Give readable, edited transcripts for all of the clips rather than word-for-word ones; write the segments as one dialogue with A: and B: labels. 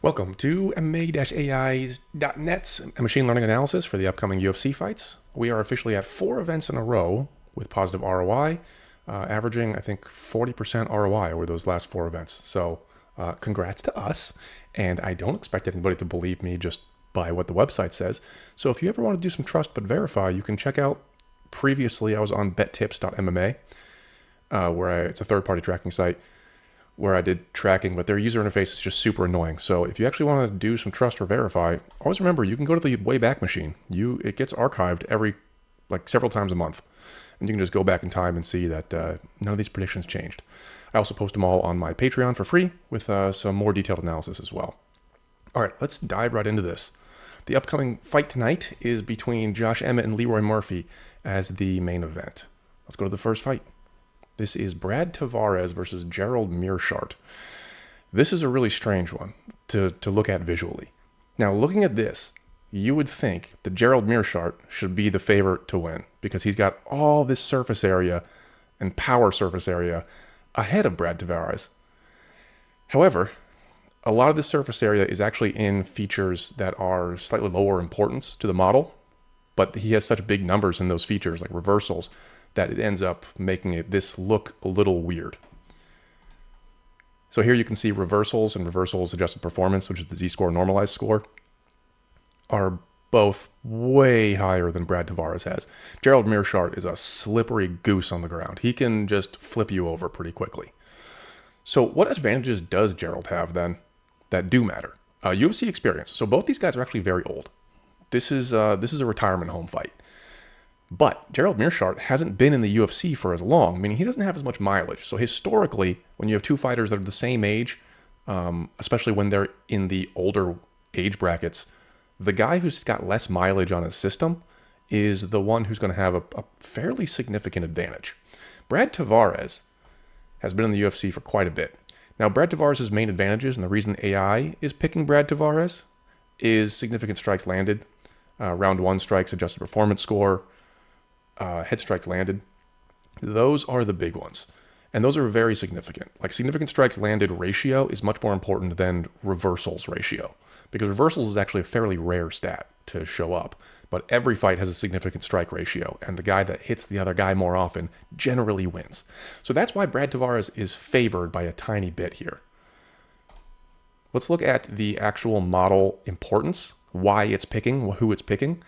A: Welcome to MMA-AI's.net's machine learning analysis for the upcoming UFC fights. We are officially at 4 events in a row with positive ROI, averaging, I think, 40% ROI over those last 4 events. So congrats to us, and I don't expect anybody to believe me just by what the website says. So if you ever want to do some trust but verify, you can check out, previously I was on bettips.mma, it's a third-party tracking site, where I did tracking, but their user interface is just super annoying. So if you actually want to do some trust or verify, always remember you can go to the Wayback Machine. It gets archived several times a month, and you can just go back in time and see that none of these predictions changed. I also post them all on my Patreon for free with some more detailed analysis as well. All right, let's dive right into this. The upcoming fight tonight is between Josh Emmett and Leroy Murphy as the main event. Let's go to the first fight. This is Brad Tavares versus Gerald Meerschaert. This is a really strange one to look at visually. Now, looking at this, you would think that Gerald Meerschaert should be the favorite to win because he's got all this surface area and power surface area ahead of Brad Tavares. However, a lot of this surface area is actually in features that are slightly lower importance to the model, but he has such big numbers in those features like reversals that it ends up making this look a little weird. So here you can see reversals and reversals adjusted performance, which is the Z-score normalized score, are both way higher than Brad Tavares has. Gerald Meerschaert is a slippery goose on the ground. He can just flip you over pretty quickly. So what advantages does Gerald have then that do matter? UFC experience. So both these guys are actually very old. This is a retirement home fight. But Gerald Meerschaert hasn't been in the UFC for as long, meaning he doesn't have as much mileage. So historically, when you have two fighters that are the same age, especially when they're in the older age brackets, the guy who's got less mileage on his system is the one who's going to have a fairly significant advantage. Brad Tavares has been in the UFC for quite a bit. Now, Brad Tavares' main advantages, and the reason AI is picking Brad Tavares, is significant strikes landed, round 1 strikes adjusted performance score, head strikes landed. Those are the big ones. And those are very significant. Like significant strikes landed ratio is much more important than reversals ratio. Because reversals is actually a fairly rare stat to show up. But every fight has a significant strike ratio. And the guy that hits the other guy more often generally wins. So that's why Brad Tavares is favored by a tiny bit here. Let's look at the actual model importance. Why it's picking, who it's picking.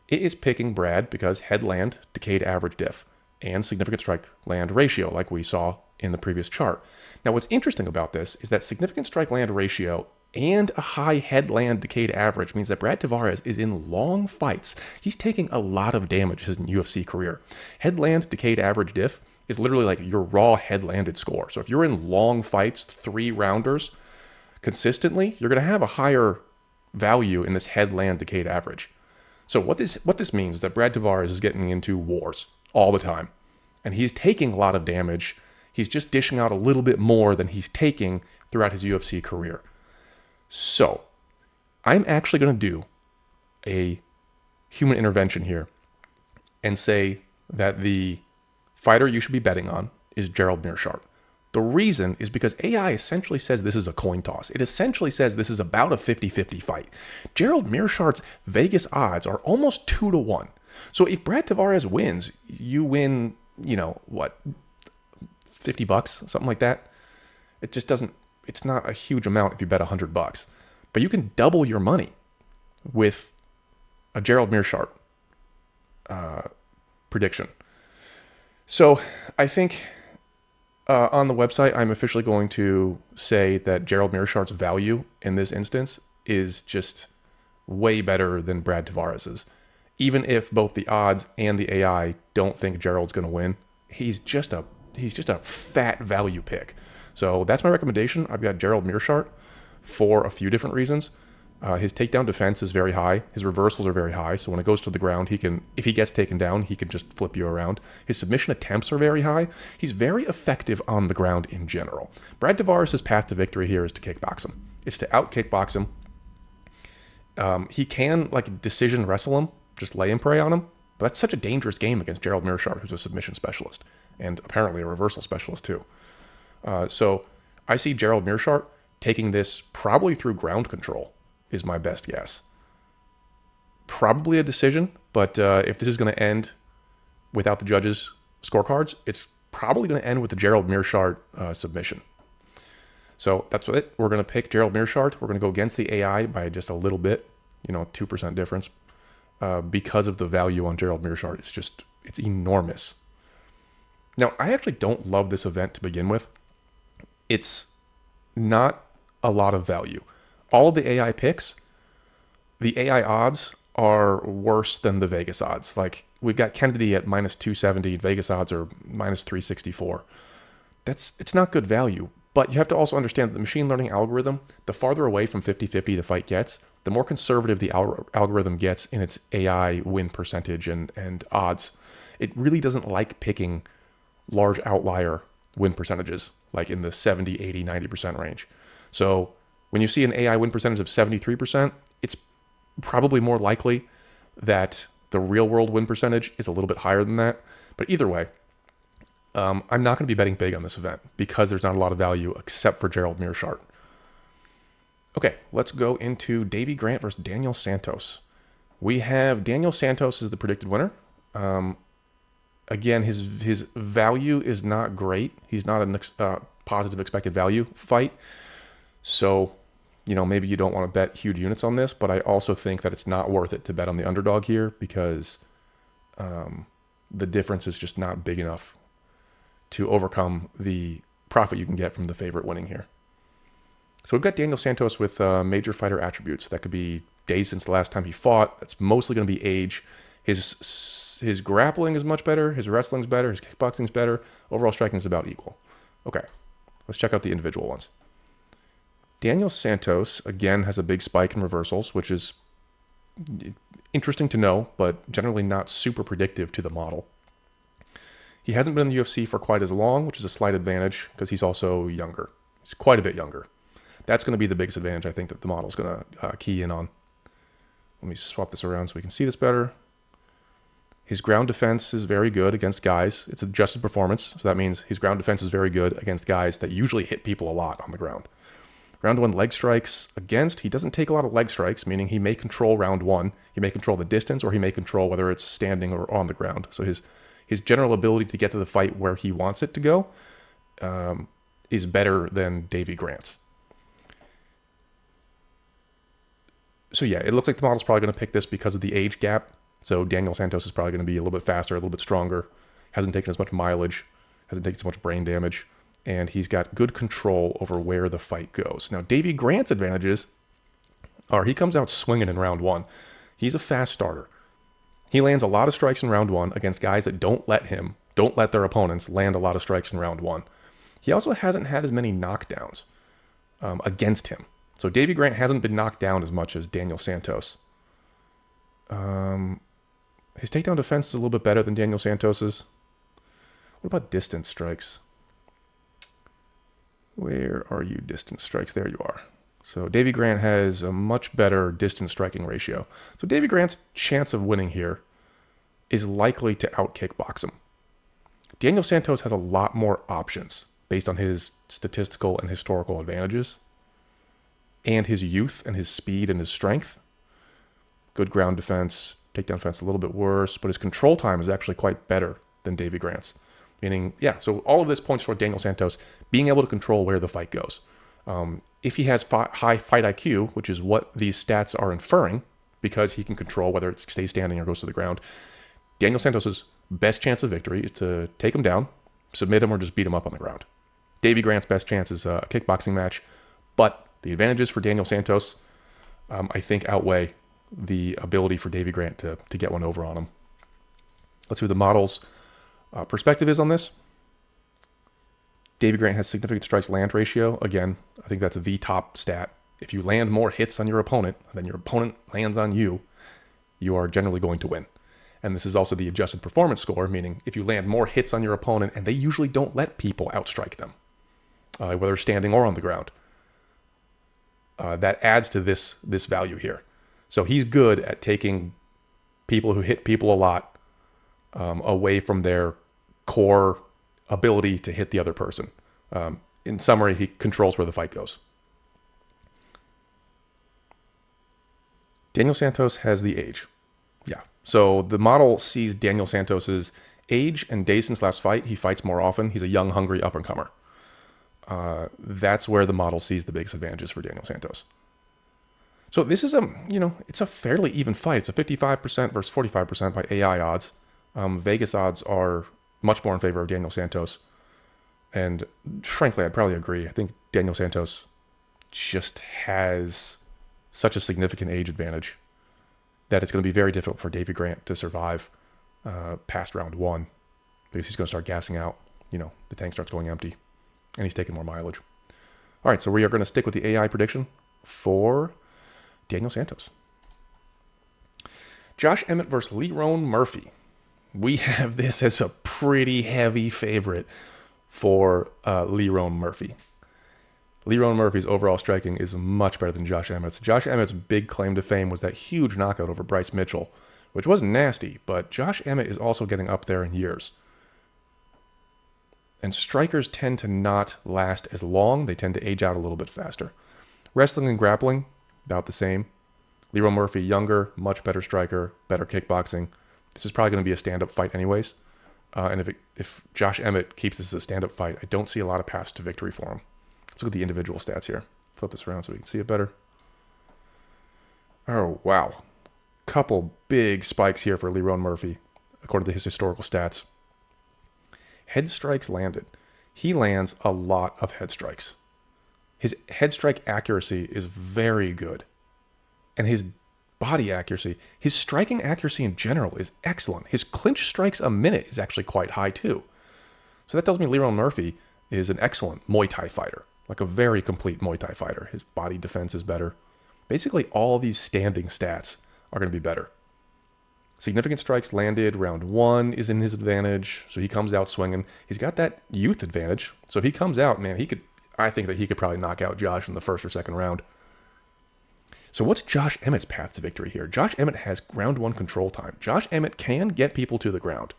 A: It is picking Brad because headland, decayed average diff, and significant strike land ratio, like we saw in the previous chart. Now, what's interesting about this is that significant strike land ratio and a high headland decayed average means that Brad Tavares is in long fights. He's taking a lot of damage in his UFC career. Headland decayed average diff is literally like your raw headlanded score. So if you're in long fights, 3-rounders, consistently, you're going to have a higher value in this headland decayed average. So what this means is that Brad Tavares is getting into wars all the time. And he's taking a lot of damage. He's just dishing out a little bit more than he's taking throughout his UFC career. So I'm actually going to do a human intervention here and say that the fighter you should be betting on is Gerald Meerschaert. The reason is because AI essentially says this is a coin toss. It essentially says this is about a 50-50 fight. Gerald Meerschaert's Vegas odds are almost 2-1. So if Brad Tavares wins, you win, $50, something like that. It just doesn't, it's not a huge amount if you bet $100. But you can double your money with a Gerald Meerschaert prediction. So I think on the website, I'm officially going to say that Gerald Meerschaert's value in this instance is just way better than Brad Tavares's. Even if both the odds and the AI don't think Gerald's going to win, he's just a fat value pick. So that's my recommendation. I've got Gerald Meerschaert for a few different reasons. His takedown defense is very high. His reversals are very high. So when it goes to the ground, if he gets taken down, he can just flip you around. His submission attempts are very high. He's very effective on the ground in general. Brad Tavares' path to victory here is to kickbox him. It's to out-kickbox him. He can decision wrestle him, just lay and prey on him. But that's such a dangerous game against Gerald Meerschaert, who's a submission specialist. And apparently a reversal specialist too. So I see Gerald Meerschaert taking this probably through ground control is my best guess. Probably a decision, but if this is going to end without the judges' scorecards, it's probably going to end with the Gerald Meerschaert submission. So that's it. We're going to pick Gerald Meerschaert. We're going to go against the AI by just a little bit, 2% difference, because of the value on Gerald Meerschaert. It's enormous. Now, I actually don't love this event to begin with. It's not a lot of value. All of the AI picks, the AI odds are worse than the Vegas odds. Like, we've got Kennedy at minus 270. Vegas odds are minus 364. It's not good value. But you have to also understand that the machine learning algorithm, the farther away from 50-50 the fight gets, the more conservative the algorithm gets in its AI win percentage and odds. It really doesn't like picking large outlier win percentages, like in the 70, 80, 90% range. So when you see an AI win percentage of 73%, it's probably more likely that the real world win percentage is a little bit higher than that. But either way, I'm not going to be betting big on this event because there's not a lot of value except for Gerald Meerschaert. Okay, let's go into Davy Grant versus Daniel Santos. We have Daniel Santos as the predicted winner. Again, his value is not great. He's not a positive expected value fight. So, maybe you don't want to bet huge units on this, but I also think that it's not worth it to bet on the underdog here because the difference is just not big enough to overcome the profit you can get from the favorite winning here. So we've got Daniel Santos with major fighter attributes. That could be days since the last time he fought. That's mostly going to be age. His grappling is much better. His wrestling's better. His kickboxing's better. Overall striking is about equal. Okay, let's check out the individual ones. Daniel Santos, again, has a big spike in reversals, which is interesting to know, but generally not super predictive to the model. He hasn't been in the UFC for quite as long, which is a slight advantage because he's also younger. He's quite a bit younger. That's going to be the biggest advantage I think that the model's going to key in on. Let me swap this around so we can see this better. His ground defense is very good against guys. It's adjusted performance, so that means his ground defense is very good against guys that usually hit people a lot on the ground. Round one leg strikes against, he doesn't take a lot of leg strikes, meaning he may control round one. He may control the distance, or he may control whether it's standing or on the ground. So his general ability to get to the fight where he wants it to go is better than Davy Grant's. So yeah, it looks like the model's probably going to pick this because of the age gap. So Daniel Santos is probably going to be a little bit faster, a little bit stronger, hasn't taken as much mileage, hasn't taken so much brain damage, and he's got good control over where the fight goes. Now, Davy Grant's advantages are he comes out swinging in round one. He's a fast starter. He lands a lot of strikes in round one against guys that don't let their opponents land a lot of strikes in round one. He also hasn't had as many knockdowns against him. So Davy Grant hasn't been knocked down as much as Daniel Santos. His takedown defense is a little bit better than Daniel Santos's. What about distance strikes? Where are you, distance strikes? There you are. So Davy Grant has a much better distance striking ratio. So Davy Grant's chance of winning here is likely to out-kickbox him. Daniel Santos has a lot more options based on his statistical and historical advantages and his youth and his speed and his strength. Good ground defense, takedown defense a little bit worse, but his control time is actually quite better than Davy Grant's. Meaning, yeah, so all of this points toward Daniel Santos being able to control where the fight goes. If he has high fight IQ, which is what these stats are inferring, because he can control whether it stays standing or goes to the ground, Daniel Santos's best chance of victory is to take him down, submit him, or just beat him up on the ground. Davy Grant's best chance is a kickboxing match, but the advantages for Daniel Santos, I think, outweigh the ability for Davy Grant to get one over on him. Let's see what the model's perspective is on this. Davy Grant has significant strikes land ratio. Again, I think that's the top stat. If you land more hits on your opponent than your opponent lands on you, you are generally going to win. And this is also the adjusted performance score, meaning if you land more hits on your opponent, and they usually don't let people outstrike them, whether standing or on the ground, that adds to this value here. So he's good at taking people who hit people a lot away from their core ability to hit the other person. In summary, he controls where the fight goes. Daniel Santos has the age. Yeah. So the model sees Daniel Santos's age and days since last fight. He fights more often. He's a young, hungry up-and-comer. That's where the model sees the biggest advantages for Daniel Santos. So this is it's a fairly even fight. It's a 55% versus 45% by AI odds. Vegas odds are much more in favor of Daniel Santos. And frankly, I'd probably agree. I think Daniel Santos just has such a significant age advantage that it's going to be very difficult for Davey Grant to survive past round 1 because he's going to start gassing out. The tank starts going empty and he's taking more mileage. All right, so we are going to stick with the AI prediction for Daniel Santos. Josh Emmett versus Lerone Murphy. We have this as a pretty heavy favorite for Lerone Murphy. Lerone Murphy's overall striking is much better than Josh Emmett's. Josh Emmett's big claim to fame was that huge knockout over Bryce Mitchell, which was nasty, but Josh Emmett is also getting up there in years. And strikers tend to not last as long. They tend to age out a little bit faster. Wrestling and grappling, about the same. Lerone Murphy, younger, much better striker, better kickboxing. This is probably going to be a stand-up fight anyways. And if Josh Emmett keeps this as a stand-up fight, I don't see a lot of paths to victory for him. Let's look at the individual stats here. Flip this around so we can see it better. Oh, wow. Couple big spikes here for Lerone Murphy, according to his historical stats. Head strikes landed. He lands a lot of head strikes. His head strike accuracy is very good. And his body accuracy, his striking accuracy in general is excellent. His clinch strikes a minute is actually quite high too. So that tells me Lerone Murphy is an excellent Muay Thai fighter, like a very complete Muay Thai fighter. His body defense is better. Basically, all these standing stats are going to be better. Significant strikes landed, round 1 is in his advantage, so he comes out swinging. He's got that youth advantage, so if he comes out, man, I think that he could probably knock out Josh in the first or second round. So what's Josh Emmett's path to victory here? Josh Emmett has round 1 control time. Josh Emmett can get people to the ground.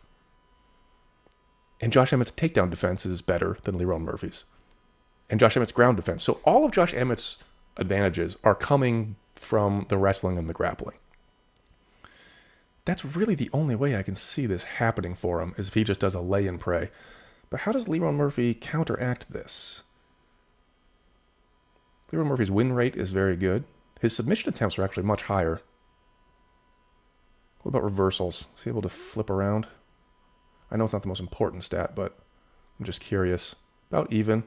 A: And Josh Emmett's takedown defense is better than Lerone Murphy's. And Josh Emmett's ground defense. So all of Josh Emmett's advantages are coming from the wrestling and the grappling. That's really the only way I can see this happening for him, is if he just does a lay and pray. But how does Lerone Murphy counteract this? Lerone Murphy's win rate is very good. His submission attempts are actually much higher. What about reversals? Is he able to flip around? I know it's not the most important stat, but I'm just curious. About even.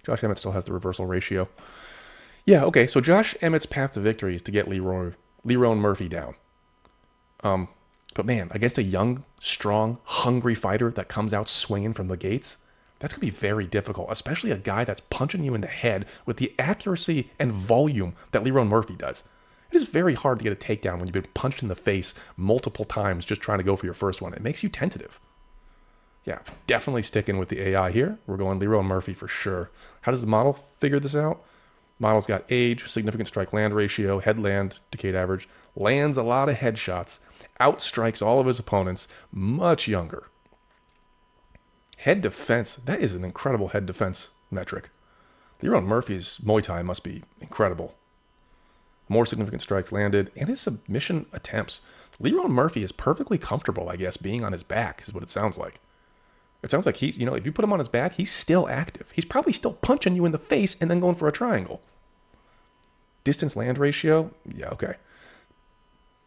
A: Josh Emmett still has the reversal ratio. Yeah, okay, so Josh Emmett's path to victory is to get Lerone Murphy down. But man, against a young, strong, hungry fighter that comes out swinging from the gates, that's going to be very difficult, especially a guy that's punching you in the head with the accuracy and volume that Lerone Murphy does. It is very hard to get a takedown when you've been punched in the face multiple times just trying to go for your first one. It makes you tentative. Yeah, definitely sticking with the AI here. We're going Lerone Murphy for sure. How does the model figure this out? Model's got age, significant strike land ratio, head land, decade average, lands a lot of headshots, outstrikes all of his opponents, much younger. Head defense, that is an incredible head defense metric. Lerone Murphy's Muay Thai must be incredible. More significant strikes landed, and his submission attempts. Lerone Murphy is perfectly comfortable, I guess, being on his back, is what it sounds like. It sounds like he, if you put him on his back, he's still active. He's probably still punching you in the face and then going for a triangle. Distance land ratio, yeah, okay.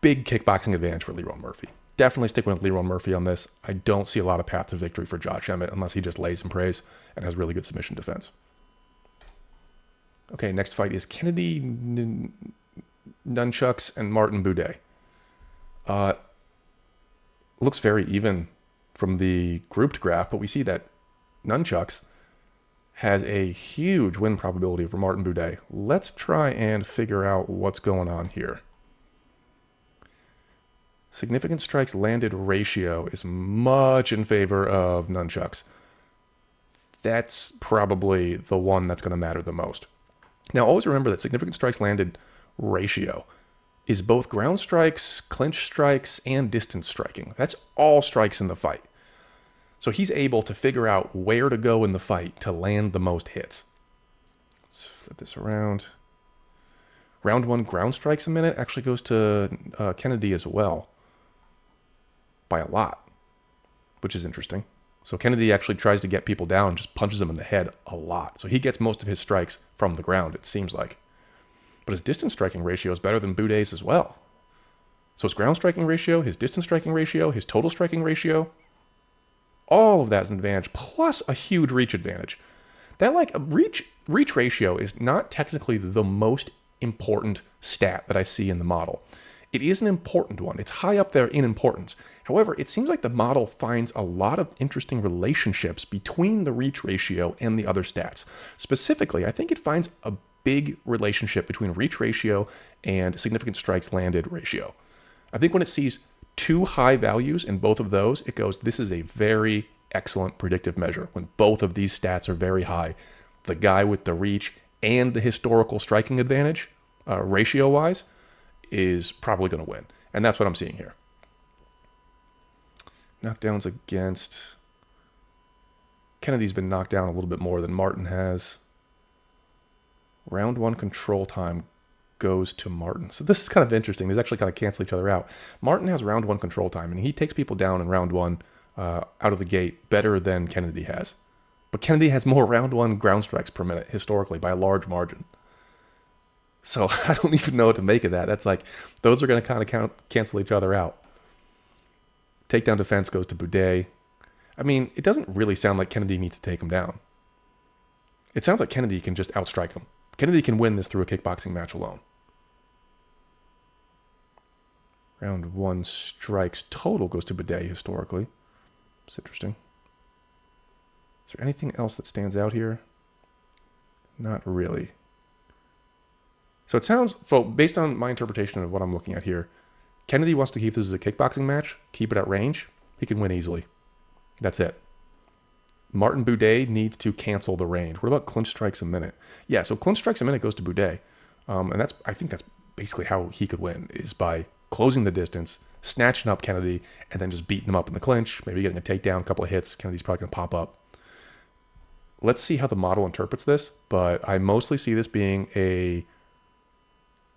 A: Big kickboxing advantage for Lerone Murphy. Definitely stick with Lerone Murphy on this. I don't see a lot of path to victory for Josh Emmett unless he just lays and prays and has really good submission defense. Okay, next fight is Kennedy Nunchucks and Martin Buday. Looks very even from the grouped graph, but we see that Nunchucks has a huge win probability over Martin Buday. Let's try and figure out what's going on here. Significant strikes landed ratio is much in favor of Nunchucks. That's probably the one that's going to matter the most. Now, always remember that significant strikes landed ratio is both ground strikes, clinch strikes, and distance striking. That's all strikes in the fight. So he's able to figure out where to go in the fight to land the most hits. Let's flip this around. Round 1 ground strikes a minute actually goes to Kennedy as well. By a lot, which is interesting. So Kennedy actually tries to get people down and just punches them in the head a lot. So he gets most of his strikes from the ground, it seems like. But his distance striking ratio is better than Buday's as well. So his ground striking ratio, his distance striking ratio, his total striking ratio, all of that is an advantage, plus a huge reach advantage. That like a reach ratio is not technically the most important stat that I see in the model. It is an important one. It's high up there in importance. However, it seems like the model finds a lot of interesting relationships between the reach ratio and the other stats. Specifically, I think it finds a big relationship between reach ratio and significant strikes landed ratio. I think when it sees two high values in both of those, it goes, this is a very excellent predictive measure. When both of these stats are very high, the guy with the reach and the historical striking advantage, ratio-wise, is probably going to win. And that's what I'm seeing here. Knockdowns against... Kennedy's been knocked down a little bit more than Martin has. Round 1 control time goes to Martin. So this is kind of interesting. These actually kind of cancel each other out. Martin has round 1 control time, and he takes people down in round 1 out of the gate better than Kennedy has. But Kennedy has more round 1 ground strikes per minute historically by a large margin. So I don't even know what to make of that. That's like, those are going to kind of cancel each other out. Takedown defense goes to Buday. I mean, it doesn't really sound like Kennedy needs to take him down. It sounds like Kennedy can just outstrike him. Kennedy can win this through a kickboxing match alone. Round 1 strikes total goes to Buday historically. It's interesting. Is there anything else that stands out here? Not really. So it sounds, based on my interpretation of what I'm looking at here, Kennedy wants to keep this as a kickboxing match, keep it at range. He can win easily. That's it. Martin Buday needs to cancel the range. What about clinch strikes a minute? Yeah, so clinch strikes a minute goes to Buday. And I think that's basically how he could win, is by closing the distance, snatching up Kennedy, and then just beating him up in the clinch, maybe getting a takedown, a couple of hits. Kennedy's probably going to pop up. Let's see how the model interprets this, but I mostly see this being a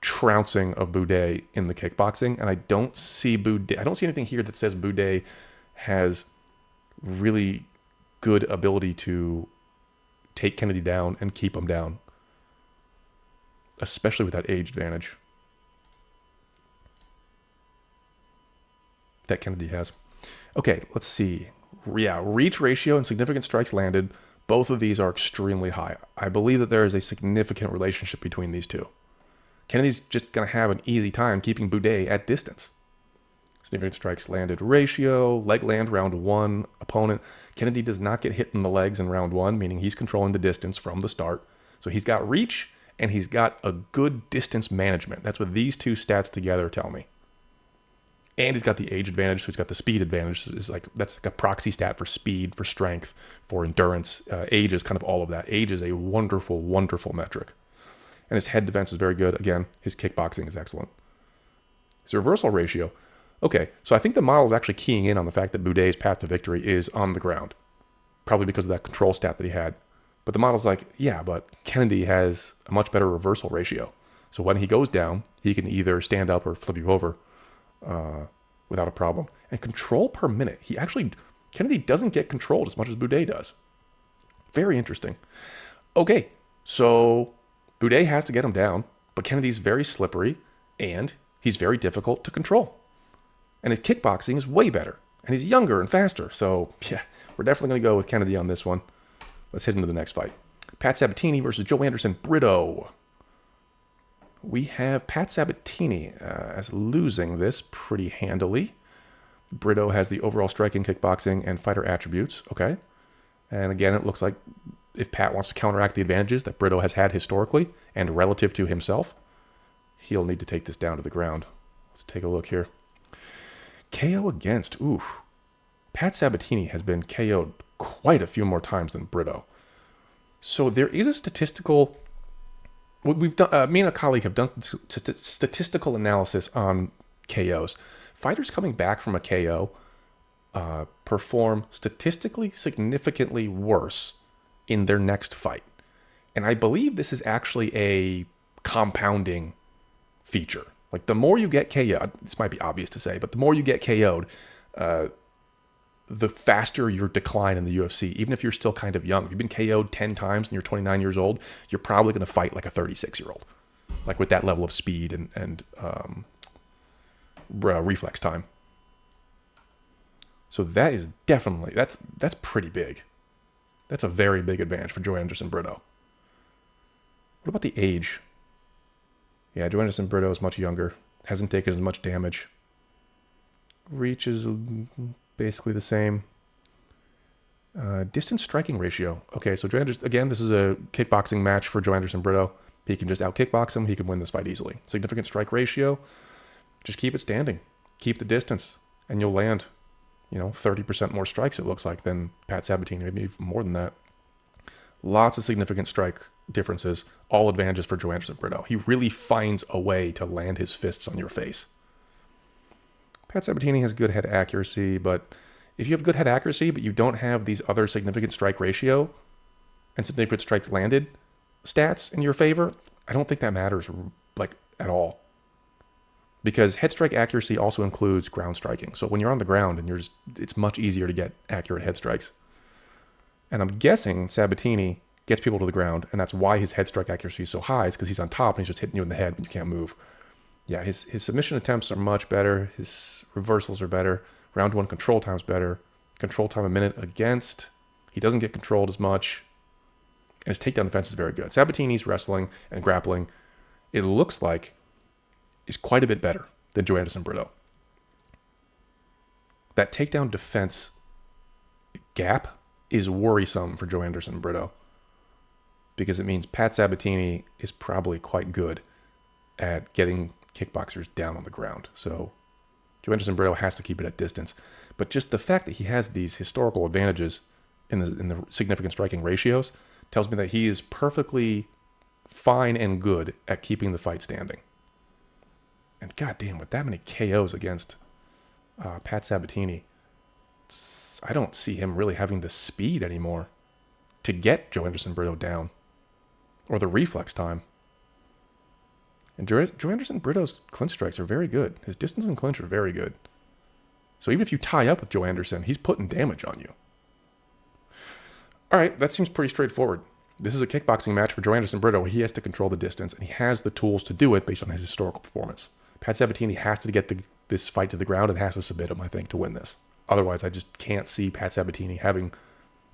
A: trouncing of Buday in the kickboxing, and I don't see anything here that says Buday has really good ability to take Kennedy down and keep him down, especially with that age advantage that Kennedy has. Okay, let's see. Yeah, reach ratio and significant strikes landed, both of these are extremely high. I believe that there is a significant relationship between these two. Kennedy's just going to have an easy time keeping Buday at distance. Significant strikes landed ratio, leg land round 1, opponent. Kennedy does not get hit in the legs in round 1, meaning he's controlling the distance from the start. So he's got reach and he's got a good distance management. That's what these two stats together tell me. And he's got the age advantage, so he's got the speed advantage. That's like a proxy stat for speed, for strength, for endurance. Age is kind of all of that. Age is a wonderful, wonderful metric. And his head defense is very good. Again, his kickboxing is excellent. His reversal ratio. Okay, so I think the model is actually keying in on the fact that Buday's path to victory is on the ground. Probably because of that control stat that he had. But the model's like, yeah, but Kennedy has a much better reversal ratio. So when he goes down, he can either stand up or flip you over without a problem. And control per minute. Kennedy doesn't get controlled as much as Buday does. Very interesting. Okay, so Buday has to get him down, but Kennedy's very slippery, and he's very difficult to control. And his kickboxing is way better, and he's younger and faster. So, yeah, we're definitely going to go with Kennedy on this one. Let's hit into the next fight. Pat Sabatini versus Joe Anderson Brito. We have Pat Sabatini as losing this pretty handily. Brito has the overall striking, kickboxing, and fighter attributes. Okay. And again, it looks like if Pat wants to counteract the advantages that Brito has had historically and relative to himself, he'll need to take this down to the ground. Let's take a look here. KO against. Ooh. Pat Sabatini has been KO'd quite a few more times than Brito. So there is a statistical... We've done, me and a colleague have done statistical analysis on KOs. Fighters coming back from a KO perform statistically significantly worse in their next fight. And I believe this is actually a compounding feature. Like the more you get KO'd, this might be obvious to say, but the more you get KO'd, the faster your decline in the UFC. Even if you're still kind of young, if you've been KO'd 10 times and you're 29 years old, you're probably going to fight like a 36-year-old, like with that level of speed and reflex time. So that is definitely, that's pretty big. That's a very big advantage for Joanderson Brito. What about the age? Yeah, Joanderson Brito is much younger, hasn't taken as much damage. Reach is basically the same. Distance striking ratio. Okay, so again, this is a kickboxing match for Joanderson Brito. He can just out-kickbox him. He can win this fight easily. Significant strike ratio. Just keep it standing. Keep the distance, and you'll land, 30% more strikes, it looks like, than Pat Sabatini, maybe even more than that. Lots of significant strike differences, all advantages for Joanderson Brito. He really finds a way to land his fists on your face. Pat Sabatini has good head accuracy, but if you have good head accuracy, but you don't have these other significant strike ratio and significant strikes landed stats in your favor, I don't think that matters at all. Because head strike accuracy also includes ground striking. So when you're on the ground and it's much easier to get accurate head strikes. And I'm guessing Sabatini gets people to the ground, and that's why his head strike accuracy is so high, is because he's on top and he's just hitting you in the head and you can't move. Yeah, his submission attempts are much better. His reversals are better. Round 1 control time's better. Control time a minute against. He doesn't get controlled as much. And his takedown defense is very good. Sabatini's wrestling and grappling, it looks like, is quite a bit better than Joanderson Brito. That takedown defense gap is worrisome for Joanderson Brito, because it means Pat Sabatini is probably quite good at getting kickboxers down on the ground. So Joanderson Brito has to keep it at distance. But just the fact that he has these historical advantages in the significant striking ratios tells me that he is perfectly fine and good at keeping the fight standing. And goddamn, with that many KOs against Pat Sabatini, I don't see him really having the speed anymore to get Joanderson Brito down, or the reflex time. And Joanderson Brito's clinch strikes are very good. His distance and clinch are very good. So even if you tie up with Joanderson, he's putting damage on you. All right, that seems pretty straightforward. This is a kickboxing match for Joanderson Brito where he has to control the distance, and he has the tools to do it based on his historical performance. Pat Sabatini has to get this fight to the ground and has to submit him, I think, to win this. Otherwise, I just can't see Pat Sabatini having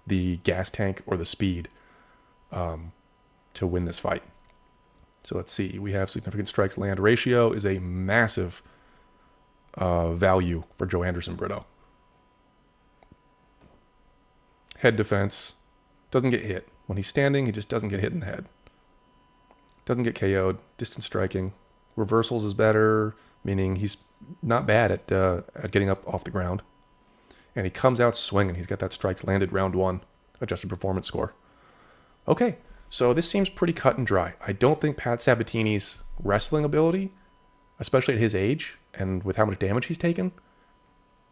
A: the gas tank or the speed to win this fight. So let's see. We have significant strikes land ratio is a massive value for Joanderson Brito. Head defense doesn't get hit. When he's standing, he just doesn't get hit in the head. Doesn't get KO'd. Distance striking. Reversals is better, meaning he's not bad at getting up off the ground. And he comes out swinging. He's got that strikes landed round 1 adjusted performance score. Okay, so this seems pretty cut and dry. I don't think Pat Sabatini's wrestling ability, especially at his age and with how much damage he's taken,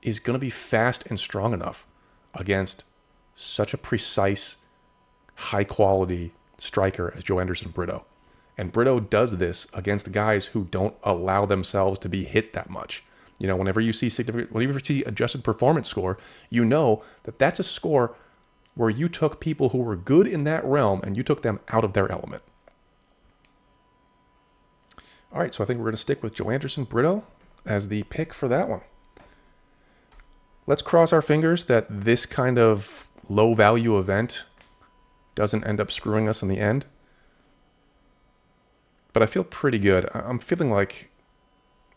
A: is going to be fast and strong enough against such a precise, high-quality striker as Joanderson Brito. And Brito does this against guys who don't allow themselves to be hit that much. Whenever you see adjusted performance score, you know that that's a score where you took people who were good in that realm and you took them out of their element. All right, so I think we're going to stick with Joanderson Brito as the pick for that one. Let's cross our fingers that this kind of low-value event doesn't end up screwing us in the end. But I feel pretty good. I'm feeling like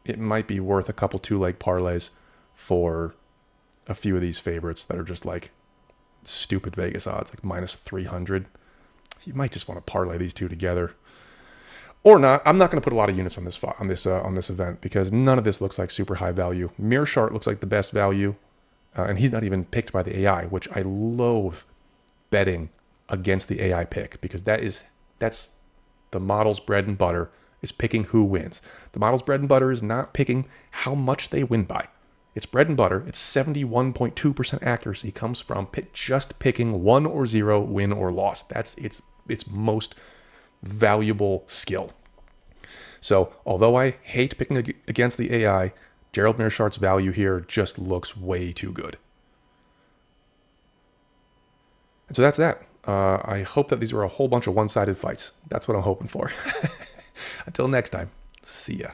A: it might be worth a couple 2-leg parlays for a few of these favorites that are just like stupid Vegas odds, like minus 300. You might just want to parlay these two together, or not. I'm not going to put a lot of units on this event because none of this looks like super high value. Meerschaert looks like the best value, and he's not even picked by the AI, which I loathe betting against the AI pick because that's the model's bread and butter is picking who wins. The model's bread and butter is not picking how much they win by. It's bread and butter. It's 71.2% accuracy comes from just picking 1 or 0 win or loss. That's its most valuable skill. So although I hate picking against the AI, Gerald Meerschaert's value here just looks way too good. And so that's that. I hope that these were a whole bunch of one-sided fights. That's what I'm hoping for. Until next time, see ya.